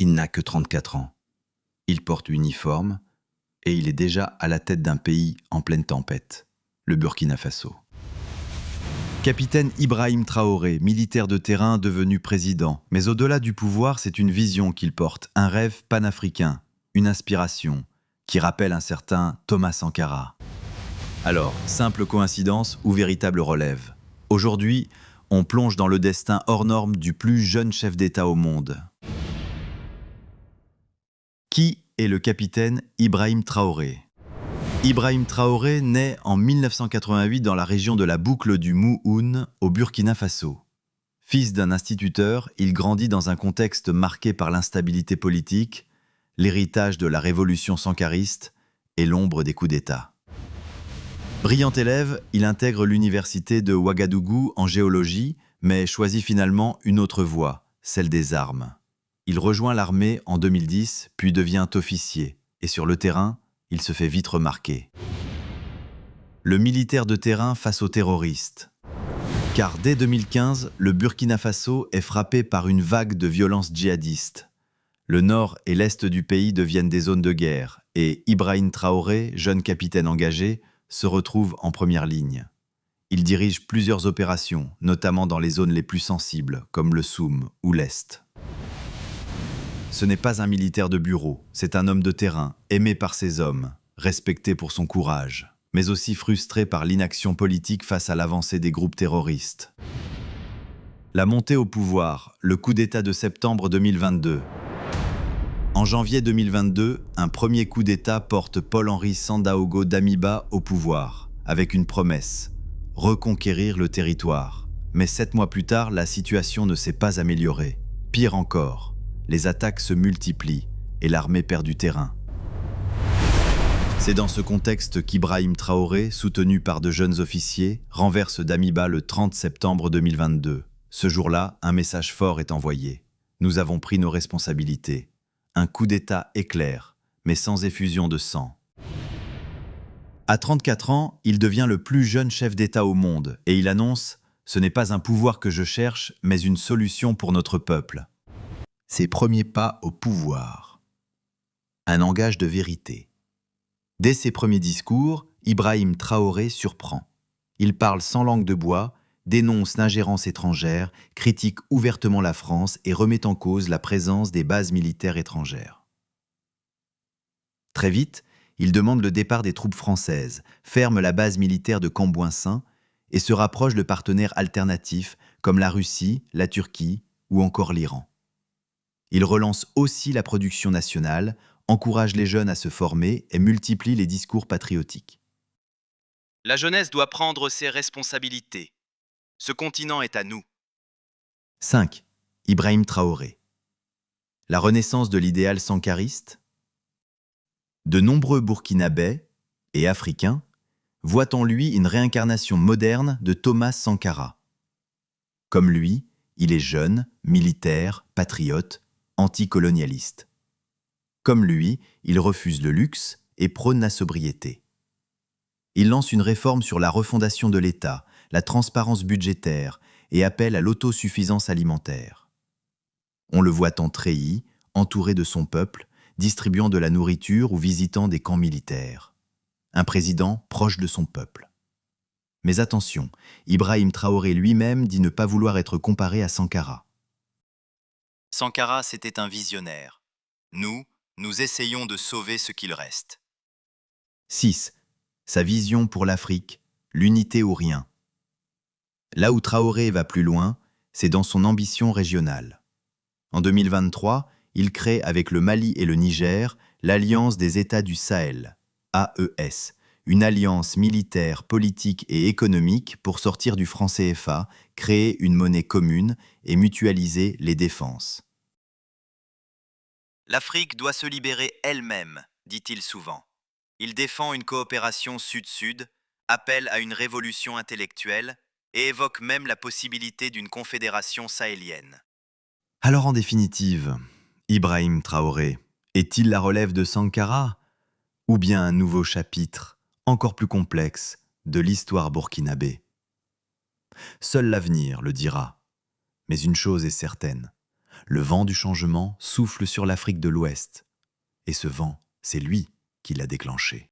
Il n'a que 34 ans. Il porte uniforme et il est déjà à la tête d'un pays en pleine tempête, le Burkina Faso. Capitaine Ibrahim Traoré, militaire de terrain devenu président. Mais au-delà du pouvoir, c'est une vision qu'il porte, un rêve panafricain, une inspiration qui rappelle un certain Thomas Sankara. Alors, simple coïncidence ou véritable relève? Aujourd'hui, on plonge dans le destin hors norme du plus jeune chef d'État au monde. Qui est le capitaine Ibrahim Traoré? Ibrahim Traoré naît en 1988 dans la région de la boucle du Mouhoun, au Burkina Faso. Fils d'un instituteur, il grandit dans un contexte marqué par l'instabilité politique, l'héritage de la révolution sankariste et l'ombre des coups d'État. Brillant élève, il intègre l'université de Ouagadougou en géologie, mais choisit finalement une autre voie, celle des armes. Il rejoint l'armée en 2010, puis devient officier, et sur le terrain, il se fait vite remarquer. Le militaire de terrain face aux terroristes. Car dès 2015, le Burkina Faso est frappé par une vague de violences djihadistes. Le nord et l'est du pays deviennent des zones de guerre, et Ibrahim Traoré, jeune capitaine engagé, se retrouve en première ligne. Il dirige plusieurs opérations, notamment dans les zones les plus sensibles, comme le Soum ou l'Est. Ce n'est pas un militaire de bureau, c'est un homme de terrain, aimé par ses hommes, respecté pour son courage, mais aussi frustré par l'inaction politique face à l'avancée des groupes terroristes. La montée au pouvoir, le coup d'État de septembre 2022. En janvier 2022, un premier coup d'État porte Paul-Henri Sandaogo Damiba au pouvoir, avec une promesse, reconquérir le territoire. Mais 7 mois plus tard, la situation ne s'est pas améliorée. Pire encore, les attaques se multiplient et l'armée perd du terrain. C'est dans ce contexte qu'Ibrahim Traoré, soutenu par de jeunes officiers, renverse Damiba le 30 septembre 2022. Ce jour-là, un message fort est envoyé. Nous avons pris nos responsabilités. Un coup d'État éclair, mais sans effusion de sang. À 34 ans, il devient le plus jeune chef d'État au monde et il annonce « Ce n'est pas un pouvoir que je cherche, mais une solution pour notre peuple ». Ses premiers pas au pouvoir. Un langage de vérité. Dès ses premiers discours, Ibrahim Traoré surprend. Il parle sans langue de bois, dénonce l'ingérence étrangère, critique ouvertement la France et remet en cause la présence des bases militaires étrangères. Très vite, il demande le départ des troupes françaises, ferme la base militaire de Cambouin-Saint et se rapproche de partenaires alternatifs comme la Russie, la Turquie ou encore l'Iran. Il relance aussi la production nationale, encourage les jeunes à se former et multiplie les discours patriotiques. La jeunesse doit prendre ses responsabilités. Ce continent est à nous. 5. Ibrahim Traoré. La renaissance de l'idéal sankariste. De nombreux Burkinabés et Africains voient en lui une réincarnation moderne de Thomas Sankara. Comme lui, il est jeune, militaire, patriote, anticolonialiste. Comme lui, il refuse le luxe et prône la sobriété. Il lance une réforme sur la refondation de l'État, la transparence budgétaire et appelle à l'autosuffisance alimentaire. On le voit en treillis, entouré de son peuple, distribuant de la nourriture ou visitant des camps militaires. Un président proche de son peuple. Mais attention, Ibrahim Traoré lui-même dit ne pas vouloir être comparé à Sankara. Sankara, c'était un visionnaire. Nous essayons de sauver ce qu'il reste. 6. Sa vision pour l'Afrique, l'unité ou rien. Là où Traoré va plus loin, c'est dans son ambition régionale. En 2023, il crée avec le Mali et le Niger l'Alliance des États du Sahel, AES, une alliance militaire, politique et économique pour sortir du franc CFA, créer une monnaie commune et mutualiser les défenses. L'Afrique doit se libérer elle-même, dit-il souvent. Il défend une coopération sud-sud, appelle à une révolution intellectuelle et évoque même la possibilité d'une confédération sahélienne. Alors en définitive, Ibrahim Traoré est-il la relève de Sankara ou bien un nouveau chapitre, encore plus complexe, de l'histoire burkinabé? Seul l'avenir le dira. Mais une chose est certaine, Le vent du changement souffle sur l'Afrique de l'Ouest. Et ce vent, c'est lui qui l'a déclenché.